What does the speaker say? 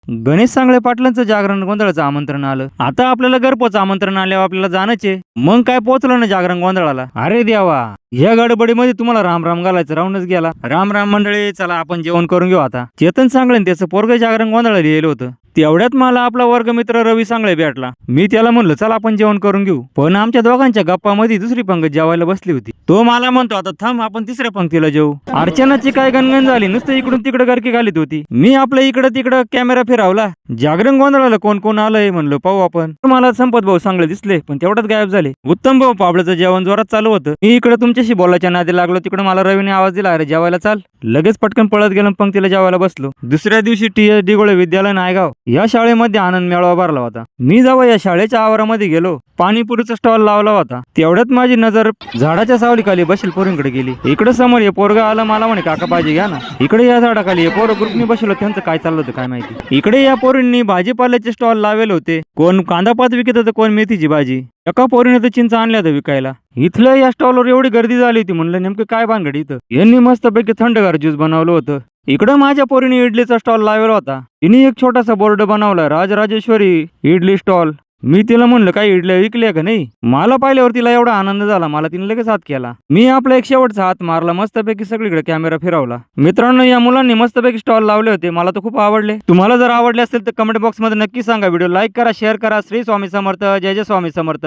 गणेश सांगळे पाटलांचं जागरण गोंधळाचं आमंत्रण आलं. आता आपल्याला घरपोच आमंत्रण आल्यावर आपल्याला जाणंच मग काय पोहोचलो ना जागरण गोंधळाला. अरे देवा, या गडबडीमध्ये तुम्हाला राम राम घालायचं राहूनच गेला. राम राम मंडळी, चला आपण जेवण करून घेऊ आता. चेतन सांगळे त्याचं पोरग जागरण गोंधळाला लिहिलं होतं. तेवढ्यात मला आपला वर्गमित्र रवी सांगळे भेटला. मी त्याला म्हणलं चला आपण जेवण करून घेऊ. पण आमच्या दोघांच्या गप्पामध्ये दुसरी पंगत जेवायला बसली होती. तो मला म्हणतो आता थांब आपण तिसऱ्या पंक्तीला जेवू. अर्चनाची काय गणगण झाली, नुसतं इकडून तिकडे गारकी घालीत होती. मी आपल्या इकडं तिकडं कॅमेरा फिरवला. जागरण गोंधळाला कोण कोण आलंय म्हणलं पाहू आपण. मला संपत भाऊ सांगळे दिसले पण तेवढ्यात गायब झाले. उत्तम भाऊ पाबळचं जेवण जोरात चालू होतं. मी इकडे तुमच्याशी बोलायच्या नादी लागलो, तिकडे मला रवीने आवाज दिला अरे जेवायला चाल. लगेच पटकन पळत गेलो, पंक्तीला जेवायला बसलो. दुसऱ्या दिवशी TS डिगोळे विद्यालय नायगाव या शाळेमध्ये आनंद मेळावा भरला होता. मी जेव्हा या शाळेच्या आवारामध्ये गेलो, पाणीपुरीचा स्टॉल लावला होता. तेवढ्यात माझी नजर झाडाच्या सावलीखाली बसेल पोरींकडे गेली. इकडे समोर हे पोरग आलं, मला म्हणे काका भाजी घ्या ना. इकडे या झाडाखाली हे पोरं ग्रुपनी बसलो, त्यांचं काय चाललं होतं काय माहिती. इकडे या पोरींनी भाजीपाल्याचे स्टॉल लावले होते. कोण कांदापात विकत होतं, कोण मेथीची भाजी. एका पोरीने तर चिंच आणल्या होत्या विकायला. इथल्या या स्टॉलवर एवढी गर्दी झाली होती, म्हणलं नेमकं काय भानगड इथं. यांनी मस्तपैकी थंडगार ज्यूस बनवलं होतं. इकडं माझ्या पोरीने इडलीचा स्टॉल लावला होता. तिने एक छोटासा बोर्ड बनवला, राजराजेश्वरी इडली स्टॉल. मी तिला म्हणलं काही इडल्या विकल्या का नाही. मला पाहिल्यावर तिला एवढा आनंद झाला, मला तिने लगेच हात केला. मी आपला एक शेवटचा हात मारला, मस्तपैकी सगळीकडे कॅमेरा फिरवला. मित्रांनो, या मुलांनी मस्तपैकी स्टॉल लावले होते, मला तर खूप आवडले. तुम्हाला जर आवडले असेल तर कमेंट बॉक्स मध्ये नक्की सांगा. व्हिडिओ लाईक करा, शेअर करा. श्री स्वामी समर्थ. जय जय स्वामी समर्थ.